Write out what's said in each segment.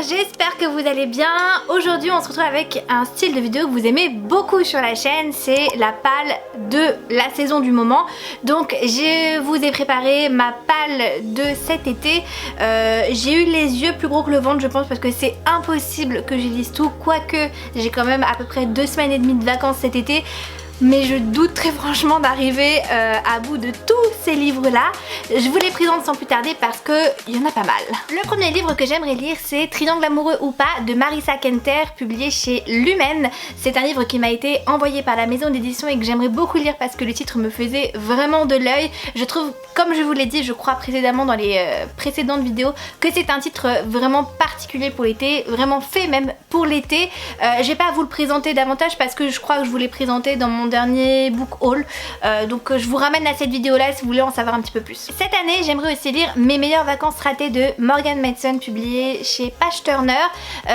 j'espère que vous allez bien. Aujourd'hui on se retrouve avec un style de vidéo que vous aimez beaucoup sur la chaîne, c'est la palle de la saison du moment. Donc je vous ai préparé ma palle de cet été. J'ai eu les yeux plus gros que le ventre je pense parce que c'est impossible que je lise tout, quoique j'ai quand même à peu près 2 semaines et demie de vacances cet été. Mais je doute très franchement d'arriver à bout de tous ces livres là. Je vous les présente sans plus tarder parce qu'il y en a pas mal. Le premier livre que j'aimerais lire c'est Triangle amoureux ou pas de Marissa Kenter, publié chez Lumen. C'est un livre qui m'a été envoyé par la maison d'édition et que j'aimerais beaucoup lire parce que le titre me faisait vraiment de l'œil. Je trouve, comme je vous l'ai dit je crois précédemment dans les précédentes vidéos, que c'est un titre vraiment particulier pour l'été, vraiment fait même pour l'été. Je vais pas vous le présenter davantage parce que je crois que je vous l'ai présenté dans mon dernier book haul, donc je vous ramène à cette vidéo là si vous voulez en savoir un petit peu plus. Cette année j'aimerais aussi lire Mes meilleures vacances ratées de Morgan Matson, publié chez Page Turner.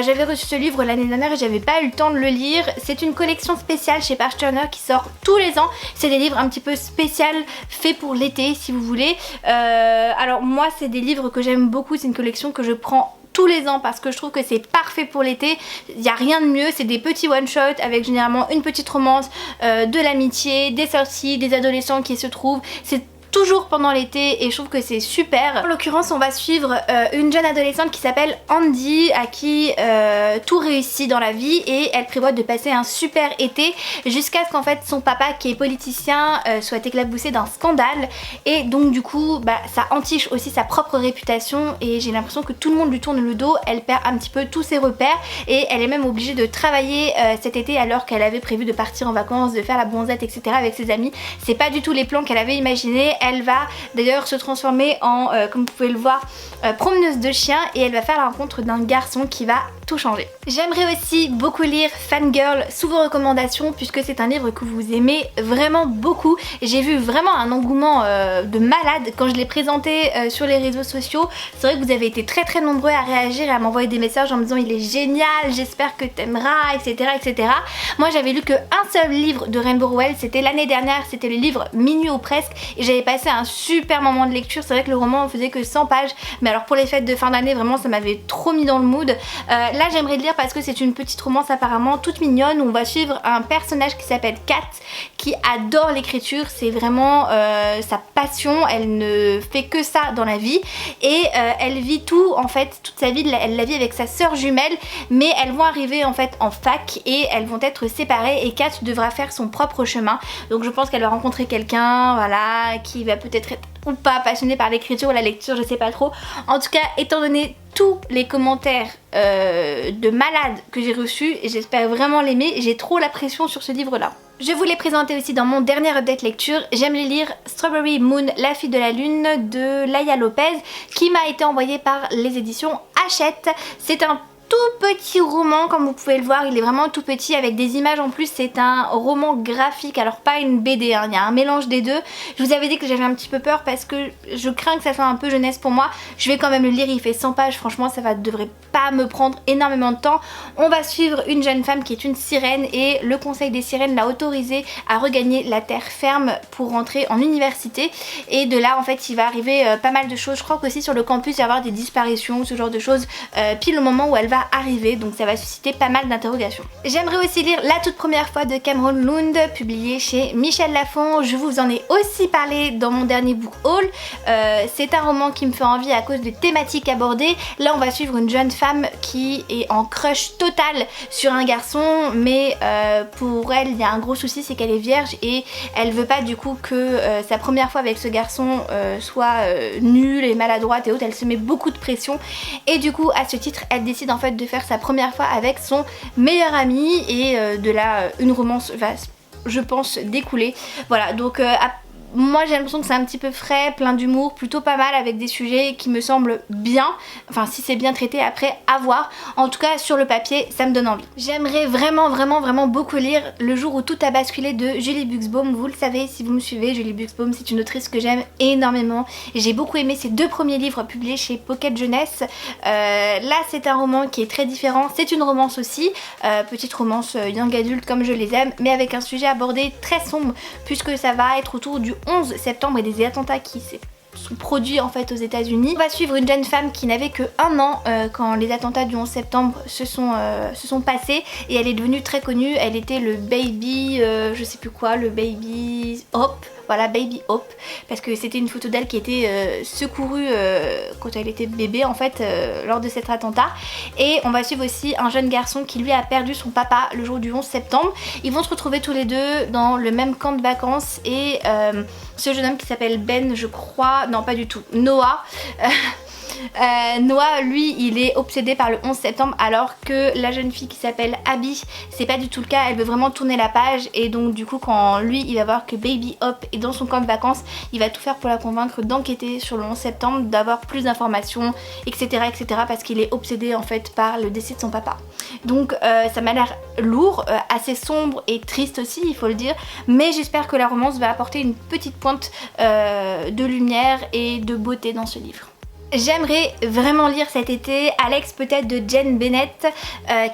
J'avais reçu ce livre l'année dernière et j'avais pas eu le temps de le lire. C'est une collection spéciale chez Page Turner qui sort tous les ans. C'est des livres un petit peu spéciaux faits pour l'été si vous voulez. Alors moi c'est des livres que j'aime beaucoup, c'est une collection que je prends tous les ans parce que je trouve que c'est parfait pour l'été. Il n'y a rien de mieux, c'est des petits one shot avec généralement une petite romance, de l'amitié, des sorties, des adolescents qui se trouvent. C'est toujours pendant l'été et je trouve que c'est super. En l'occurrence on va suivre une jeune adolescente qui s'appelle Andy, à qui tout réussit dans la vie et elle prévoit de passer un super été jusqu'à ce qu'en fait son papa qui est politicien soit éclaboussé d'un scandale et donc du coup ça entiche aussi sa propre réputation et j'ai l'impression que tout le monde lui tourne le dos. Elle perd un petit peu tous ses repères et elle est même obligée de travailler cet été alors qu'elle avait prévu de partir en vacances, de faire la bronzette etc avec ses amis. C'est pas du tout les plans qu'elle avait imaginés. Elle va d'ailleurs se transformer en, comme vous pouvez le voir, promeneuse de chiens et elle va faire la rencontre d'un garçon qui va tout changer. J'aimerais aussi beaucoup lire Fangirl sous vos recommandations puisque c'est un livre que vous aimez vraiment beaucoup. J'ai vu vraiment un engouement de malade quand je l'ai présenté sur les réseaux sociaux. C'est vrai que vous avez été très nombreux à réagir et à m'envoyer des messages en me disant il est génial, j'espère que t'aimeras, etc etc. Moi j'avais lu qu'un seul livre de Rainbow Rowell, c'était l'année dernière, c'était le livre Minuit ou presque et j'avais passé un super moment de lecture. C'est vrai que le roman faisait que 100 pages mais alors pour les fêtes de fin d'année vraiment ça m'avait trop mis dans le mood. Là j'aimerais le lire parce que c'est une petite romance apparemment toute mignonne où on va suivre un personnage qui s'appelle Kat qui adore l'écriture, c'est vraiment sa passion, elle ne fait que ça dans la vie et elle vit tout en fait, toute sa vie elle la vit avec sa sœur jumelle mais elles vont arriver en fait en fac et elles vont être séparées et Kat devra faire son propre chemin. Donc je pense qu'elle va rencontrer quelqu'un voilà qui va peut-être être ou pas passionné par l'écriture ou la lecture, je sais pas trop. En tout cas étant donné tous les commentaires de malades que j'ai reçus et j'espère vraiment l'aimer, j'ai trop la pression sur ce livre là. Je vous l'ai présenté aussi dans mon dernier update lecture, j'aime les lire Strawberry Moon, la fille de la lune de Laia Lopez qui m'a été envoyé par les éditions Hachette. C'est un tout petit roman comme vous pouvez le voir, il est vraiment tout petit avec des images en plus, c'est un roman graphique, alors pas une BD, hein. Il y a un mélange des deux. Je vous avais dit que j'avais un petit peu peur parce que je crains que ça soit un peu jeunesse pour moi. Je vais quand même le lire, il fait 100 pages, franchement ça devrait pas me prendre énormément de temps. On va suivre une jeune femme qui est une sirène et le conseil des sirènes l'a autorisée à regagner la terre ferme pour rentrer en université et de là en fait il va arriver pas mal de choses. Je crois qu'aussi sur le campus il va y avoir des disparitions, ce genre de choses pile au moment où elle va arriver, donc ça va susciter pas mal d'interrogations. J'aimerais aussi lire La toute première fois de Cameron Lund, publié chez Michel Lafon. Je vous en ai aussi parlé dans mon dernier book haul. C'est un roman qui me fait envie à cause des thématiques abordées. Là on va suivre une jeune femme qui est en crush total sur un garçon mais pour elle il y a un gros souci, c'est qu'elle est vierge et elle veut pas du coup que sa première fois avec ce garçon soit nulle et maladroite et autres. Elle se met beaucoup de pression et du coup à ce titre elle décide en fait de faire sa première fois avec son meilleur ami et de là une romance va je pense découler. Voilà donc moi j'ai l'impression que c'est un petit peu frais, plein d'humour, plutôt pas mal avec des sujets qui me semblent bien. Enfin si c'est bien traité après à voir. En tout cas sur le papier ça me donne envie. J'aimerais vraiment beaucoup lire Le jour où tout a basculé de Julie Buxbaum. Vous le savez si vous me suivez, Julie Buxbaum c'est une autrice que j'aime énormément. J'ai beaucoup aimé ses 2 premiers livres publiés chez Pocket Jeunesse. Là c'est un roman qui est très différent. C'est une romance aussi, petite romance young adulte comme je les aime, mais avec un sujet abordé très sombre puisque ça va être autour du 11 septembre et des attentats qui s'est sont produits en fait aux États-Unis. On va suivre une jeune femme qui n'avait que 1 an quand les attentats du 11 septembre se sont passés, et elle est devenue très connue. Elle était le baby, je sais plus quoi, le baby Hope. Voilà, Baby Hope, parce que c'était une photo d'elle qui était secourue quand elle était bébé en fait lors de cet attentat. Et on va suivre aussi un jeune garçon qui lui a perdu son papa le jour du 11 septembre. Ils vont se retrouver tous les deux dans le même camp de vacances, et ce jeune homme qui s'appelle Ben, je crois, non pas du tout, Noah. Noah, lui, il est obsédé par le 11 septembre, alors que la jeune fille qui s'appelle Abby, c'est pas du tout le cas. Elle veut vraiment tourner la page, et donc du coup quand lui il va voir que Baby Hope est dans son camp de vacances, il va tout faire pour la convaincre d'enquêter sur le 11 septembre, d'avoir plus d'informations, etc., etc., parce qu'il est obsédé en fait par le décès de son papa. Donc ça m'a l'air lourd, assez sombre et triste aussi, il faut le dire, mais j'espère que la romance va apporter une petite pointe de lumière et de beauté dans ce livre. J'aimerais vraiment lire cet été Alex, peut-être, de Jen Bennett,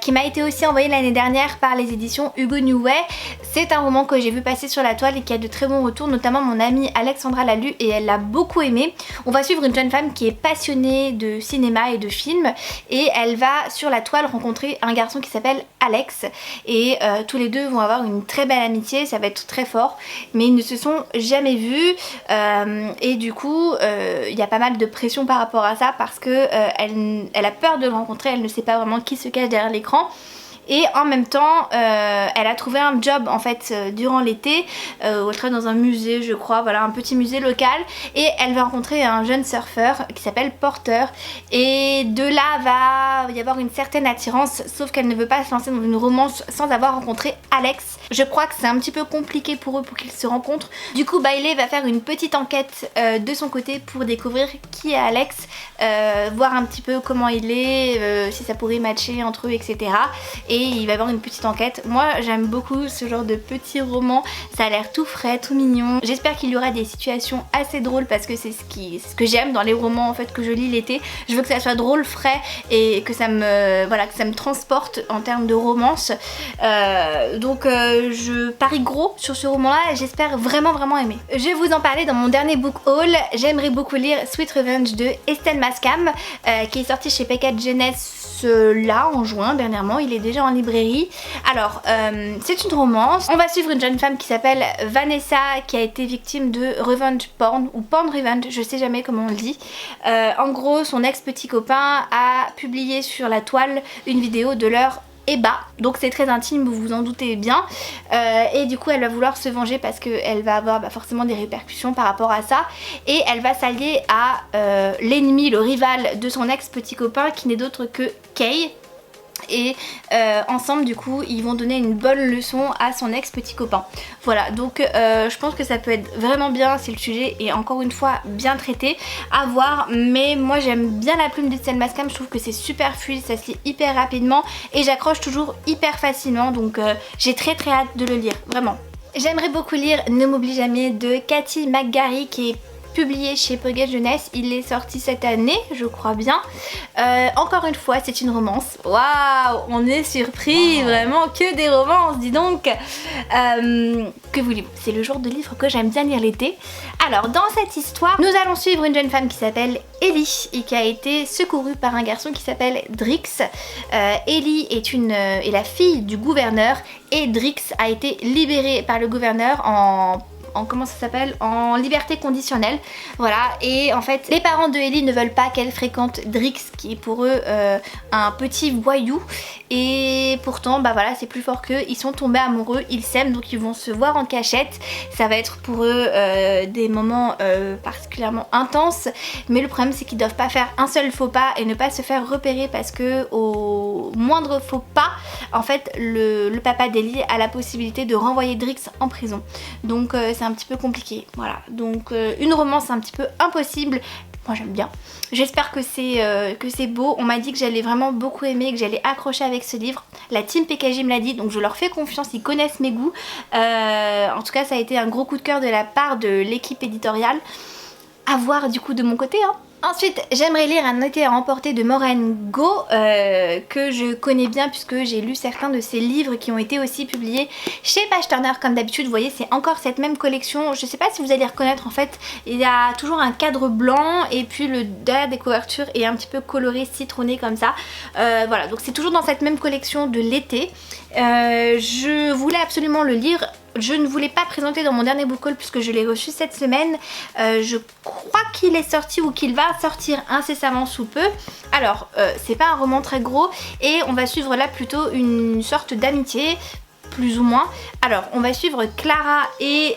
qui m'a été aussi envoyé l'année dernière par les éditions Hugo New Way. C'est un roman que j'ai vu passer sur la toile et qui a de très bons retours, notamment mon amie Alexandra l'a lu et elle l'a beaucoup aimé. On va suivre une jeune femme qui est passionnée de cinéma et de films, et elle va sur la toile rencontrer un garçon qui s'appelle Alex, et tous les deux vont avoir une très belle amitié, ça va être très fort, mais ils ne se sont jamais vus, et du coup il y a pas mal de pression par rapport à ça, parce que elle a peur de le rencontrer, elle ne sait pas vraiment qui se cache derrière l'écran. Et en même temps elle a trouvé un job en fait durant l'été où elle travaille dans un musée, je crois, voilà, un petit musée local, et elle va rencontrer un jeune surfeur qui s'appelle Porter, et de là va y avoir une certaine attirance, sauf qu'elle ne veut pas se lancer dans une romance sans avoir rencontré Alex. Je crois que c'est un petit peu compliqué pour eux pour qu'ils se rencontrent. Du coup Bailey va faire une petite enquête de son côté pour découvrir qui est Alex, voir un petit peu comment il est, si ça pourrait matcher entre eux, etc. Et il va y avoir une petite enquête. Moi j'aime beaucoup ce genre de petits romans, ça a l'air tout frais, tout mignon. J'espère qu'il y aura des situations assez drôles, parce que c'est ce que j'aime dans les romans en fait que je lis l'été. Je veux que ça soit drôle, frais, et que ça me transporte en termes de romance. Donc je parie gros sur ce roman là, et j'espère vraiment aimer. Je vais vous en parler dans mon dernier book haul. J'aimerais beaucoup lire Sweet Revenge de Estelle Mascam, qui est sorti chez Peccat Jeunesse là en juin dernièrement. Il est déjà en librairie. Alors c'est une romance. On va suivre une jeune femme qui s'appelle Vanessa, qui a été victime de revenge porn, ou porn revenge, je sais jamais comment on le dit. En gros, son ex petit copain a publié sur la toile une vidéo de leur Eba, donc c'est très intime, vous vous en doutez bien, et du coup elle va vouloir se venger, parce qu'elle va avoir forcément des répercussions par rapport à ça, et elle va s'allier à l'ennemi, le rival de son ex petit copain, qui n'est d'autre que Kay. Et ensemble du coup ils vont donner une bonne leçon à son ex petit copain. Voilà, donc je pense que ça peut être vraiment bien si le sujet est encore une fois bien traité, à voir. Mais moi j'aime bien la plume d'Estelle Mascam, je trouve que c'est super fluide, ça se lit hyper rapidement et j'accroche toujours hyper facilement, donc j'ai très hâte de le lire, vraiment. J'aimerais beaucoup lire Ne m'oublie jamais de Cathy McGarry, qui est publié chez Peccat Jeunesse. Il est sorti cette année, je crois bien. Encore une fois, c'est une romance. Waouh, on est surpris, vraiment que des romances, dis donc. Que voulez-vous, c'est le genre de livre que j'aime bien lire l'été. Alors, dans cette histoire, nous allons suivre une jeune femme qui s'appelle Ellie et qui a été secourue par un garçon qui s'appelle Drix. Ellie est la fille du gouverneur, et Drix a été libéré par le gouverneur en comment ça s'appelle, en liberté conditionnelle, voilà. Et en fait les parents de Ellie ne veulent pas qu'elle fréquente Drix, qui est pour eux un petit voyou, et pourtant bah voilà, c'est plus fort qu'eux, ils sont tombés amoureux, ils s'aiment, donc ils vont se voir en cachette. Ça va être pour eux des moments particulièrement intenses, mais le problème c'est qu'ils doivent pas faire un seul faux pas et ne pas se faire repérer, parce que au moindre faux pas, en fait le papa d'Ellie a la possibilité de renvoyer Drix en prison, donc c'est un petit peu compliqué, voilà. Donc une romance un petit peu impossible. Moi j'aime bien. J'espère que c'est beau. On m'a dit que j'allais vraiment beaucoup aimer, que j'allais accrocher avec ce livre. La team PKJ me l'a dit, donc je leur fais confiance, ils connaissent mes goûts. En tout cas ça a été un gros coup de cœur de la part de l'équipe éditoriale. À voir du coup de mon côté, hein. Ensuite, j'aimerais lire Un été à emporter de Maureen Goo, que je connais bien puisque j'ai lu certains de ses livres qui ont été aussi publiés chez Page Turner comme d'habitude. Vous voyez, c'est encore cette même collection. Je sais pas si vous allez reconnaître en fait, il y a toujours un cadre blanc et puis le derrière des couvertures est un petit peu coloré, citronné comme ça. Voilà, donc c'est toujours dans cette même collection de l'été. Je voulais absolument le lire. Je ne voulais pas présenter dans mon dernier book haul puisque je l'ai reçu cette semaine. Je crois qu'il est sorti ou qu'il va sortir incessamment sous peu. Alors, c'est pas un roman très gros et on va suivre là plutôt une sorte d'amitié, plus ou moins. Alors, on va suivre Clara et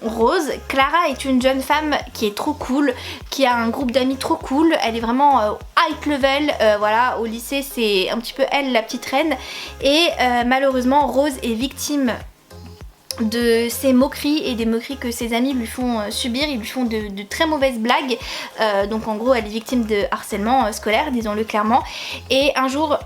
Rose. Clara est une jeune femme qui est trop cool, qui a un groupe d'amis trop cool. Elle est vraiment high level, voilà, au lycée c'est un petit peu elle la petite reine. Et malheureusement, Rose est victime de ses moqueries et des moqueries que ses amis lui font subir. Ils lui font de très mauvaises blagues, donc en gros elle est victime de harcèlement scolaire, disons-le clairement. Et un jour,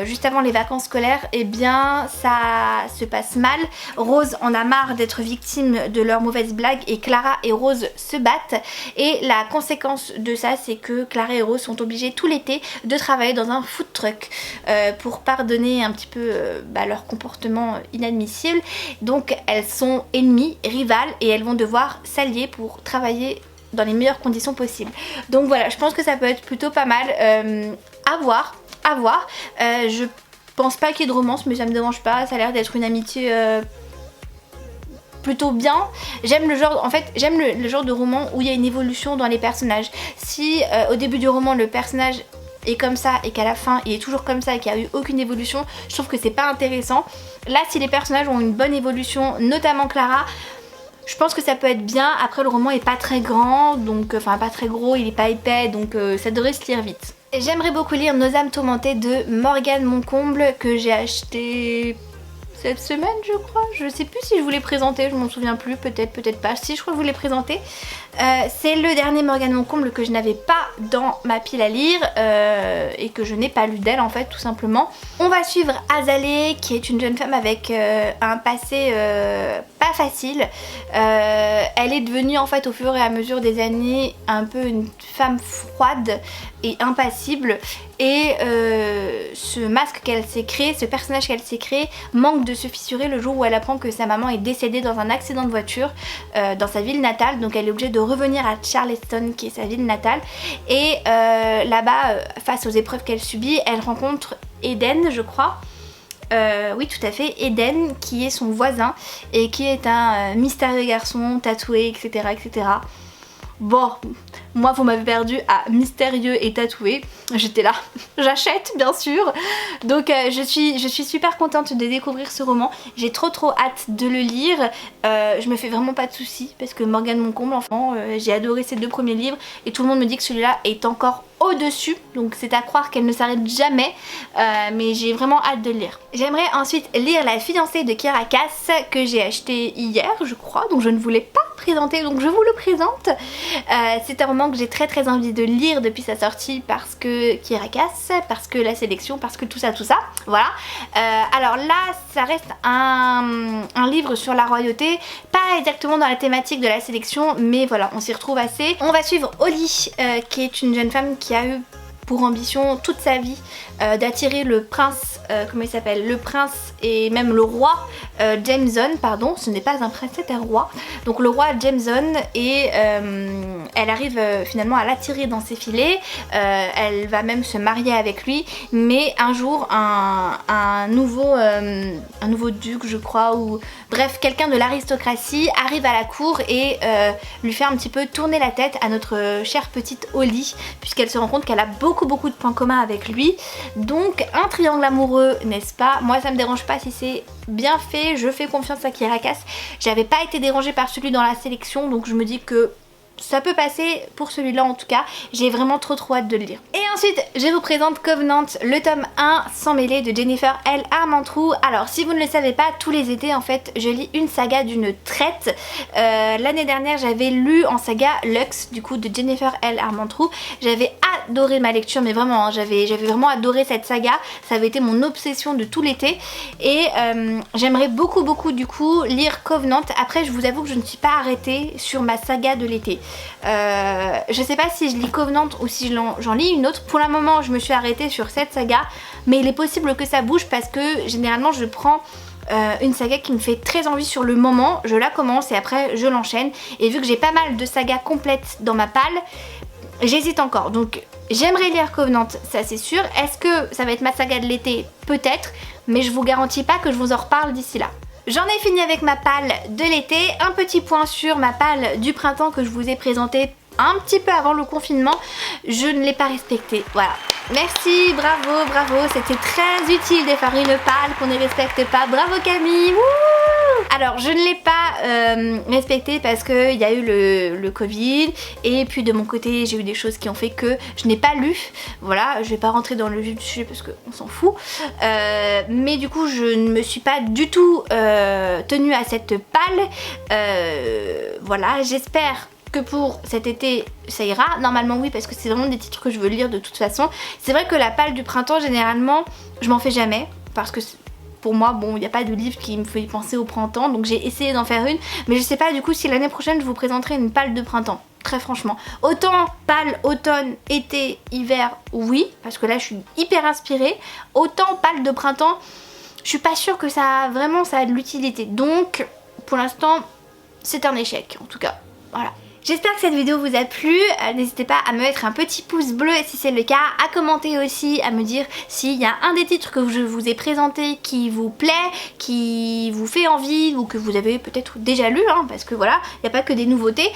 juste avant les vacances scolaires, eh bien ça se passe mal. Rose en a marre d'être victime de leurs mauvaises blagues et Clara et Rose se battent. Et la conséquence de ça, c'est que Clara et Rose sont obligées tout l'été de travailler dans un food truck pour pardonner un petit peu leur comportement inadmissible. Donc elles sont ennemies, rivales et elles vont devoir s'allier pour travailler dans les meilleures conditions possibles. Donc voilà, je pense que ça peut être plutôt pas mal. À voir, à voir. Je pense pas qu'il y ait de romance, mais ça me dérange pas. Ça a l'air d'être une amitié plutôt bien. J'aime le genre, en fait, j'aime le genre de roman où il y a une évolution dans les personnages. Si au début du roman le personnage est comme ça et qu'à la fin il est toujours comme ça et qu'il n'y a eu aucune évolution, je trouve que c'est pas intéressant. Là, si les personnages ont une bonne évolution, notamment Clara, je pense que ça peut être bien. Après, le roman est pas très grand, donc enfin pas très gros, il est pas épais, donc ça devrait se lire vite. J'aimerais beaucoup lire Nos âmes tourmentées de Morgane Moncomble, que j'ai acheté cette semaine je crois. Je sais plus si je vous l'ai présenté, je m'en souviens plus, peut-être, peut-être pas. Si, je crois que je vous l'ai présenté. C'est le dernier Morgane Moncomble que je n'avais pas dans ma pile à lire et que je n'ai pas lu d'elle en fait, tout simplement. On va suivre Azalée, qui est une jeune femme avec un passé pas facile. Elle est devenue en fait au fur et à mesure des années un peu une femme froide et impassible. Et ce masque qu'elle s'est créé, ce personnage qu'elle s'est créé, manque de se fissurer le jour où elle apprend que sa maman est décédée dans un accident de voiture dans sa ville natale. Donc elle est obligée de revenir à Charleston, qui est sa ville natale. Et là-bas, face aux épreuves qu'elle subit, elle rencontre Eden, je crois. Oui, tout à fait, Eden, qui est son voisin et qui est un mystérieux garçon tatoué, etc., etc. Bon, moi vous m'avez perdu à mystérieux et tatoué. J'étais là, j'achète bien sûr. Donc je suis super contente de découvrir ce roman. J'ai trop hâte de le lire. Je me fais vraiment pas de soucis parce que Morgane Moncomble, enfin, j'ai adoré ces deux premiers livres et tout le monde me dit que celui-là est encore au-dessus, donc c'est à croire qu'elle ne s'arrête jamais, mais j'ai vraiment hâte de le lire. J'aimerais ensuite lire La fiancée de Kiera Cass, que j'ai acheté hier je crois, donc je ne voulais pas présenter, donc je vous le présente. C'est un roman que j'ai très envie de lire depuis sa sortie parce que Kiera Cass, parce que la sélection, parce que tout ça, voilà. Alors là, ça reste un livre sur la royauté, pas exactement dans la thématique de la sélection, mais voilà, on s'y retrouve assez. On va suivre Holly, qui est une jeune femme qui a eu pour ambition toute sa vie d'attirer le prince, comment il s'appelle, le prince et même le roi Jameson, pardon, ce n'est pas un prince, c'est un roi, donc le roi Jameson, et elle arrive finalement à l'attirer dans ses filets. Elle va même se marier avec lui, mais un jour un nouveau duc je crois, ou bref quelqu'un de l'aristocratie arrive à la cour et lui fait un petit peu tourner la tête à notre chère petite Holly, puisqu'elle se rend compte qu'elle a beaucoup de points communs avec lui. Donc un triangle amoureux, n'est-ce pas? Moi ça me dérange pas si c'est bien fait, je fais confiance à Kiera Cass. J'avais pas été dérangée par celui dans la sélection, donc je me dis que ça peut passer pour celui-là en tout cas. J'ai vraiment trop hâte de le lire. Et ensuite je vous présente Covenant, le tome 1 sans mêler de Jennifer L. Armentrout. Alors si vous ne le savez pas, tous les étés en fait je lis une saga d'une traite. L'année dernière j'avais lu en saga Lux du coup de Jennifer L. Armentrout. J'avais adoré ma lecture, mais vraiment hein, j'avais vraiment adoré cette saga. Ça avait été mon obsession de tout l'été. Et j'aimerais beaucoup du coup lire Covenant. Après je vous avoue que je ne suis pas arrêtée sur ma saga de l'été. Je sais pas si je lis Covenant ou si j'en lis une autre. Pour le moment je me suis arrêtée sur cette saga, mais il est possible que ça bouge parce que généralement je prends une saga qui me fait très envie sur le moment, je la commence et après je l'enchaîne. Et vu que j'ai pas mal de sagas complètes dans ma palle, j'hésite encore. Donc j'aimerais lire Covenant, ça c'est sûr. Est-ce que ça va être ma saga de l'été? Peut-être, mais je vous garantis pas que je vous en reparle d'ici là. J'en ai fini avec ma palle de l'été. Un petit point sur ma palle du printemps que je vous ai présentée un petit peu avant le confinement. Je ne l'ai pas respectée, voilà. Merci, bravo, bravo, c'était très utile de faire une palle qu'on ne respecte pas. Bravo Camille, wouh! Alors je ne l'ai pas respectée parce qu'il y a eu le Covid, et puis de mon côté j'ai eu des choses qui ont fait que je n'ai pas lu. Voilà, je vais pas rentrer dans le vif du sujet parce qu'on s'en fout. Mais du coup je ne me suis pas du tout tenue à cette palle. Voilà, j'espère que pour cet été ça ira. Normalement oui, parce que c'est vraiment des titres que je veux lire de toute façon. C'est vrai que la palle du printemps généralement je m'en fais jamais parce que pour moi bon il n'y a pas de livre qui me fait penser au printemps, donc j'ai essayé d'en faire une, mais je sais pas du coup si l'année prochaine je vous présenterai une palle de printemps. Très franchement, autant palle automne, été, hiver, oui, parce que là je suis hyper inspirée, autant palle de printemps je suis pas sûre que ça a de l'utilité, donc pour l'instant c'est un échec en tout cas, voilà. J'espère que cette vidéo vous a plu, n'hésitez pas à me mettre un petit pouce bleu si c'est le cas, à commenter aussi, à me dire s'il y a un des titres que je vous ai présenté qui vous plaît, qui vous fait envie ou que vous avez peut-être déjà lu, hein, parce que voilà, il n'y a pas que des nouveautés.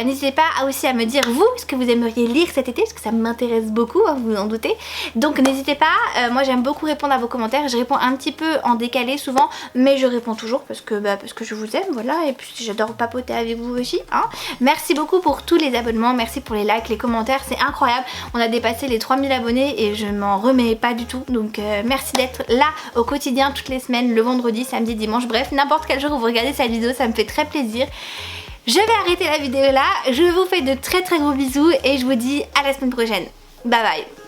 N'hésitez pas aussi à me dire vous ce que vous aimeriez lire cet été, parce que ça m'intéresse beaucoup, hein, vous vous en doutez. Donc n'hésitez pas, moi j'aime beaucoup répondre à vos commentaires, je réponds un petit peu en décalé souvent, mais je réponds toujours parce que je vous aime, voilà, et puis j'adore papoter avec vous aussi, hein. Merci beaucoup pour tous les abonnements, merci pour les likes, les commentaires, c'est incroyable. On a dépassé les 3000 abonnés et je m'en remets pas du tout. Donc merci d'être là au quotidien toutes les semaines, le vendredi, samedi, dimanche, bref, n'importe quel jour où vous regardez cette vidéo, ça me fait très plaisir. Je vais arrêter la vidéo là, je vous fais de très gros bisous et je vous dis à la semaine prochaine. Bye bye.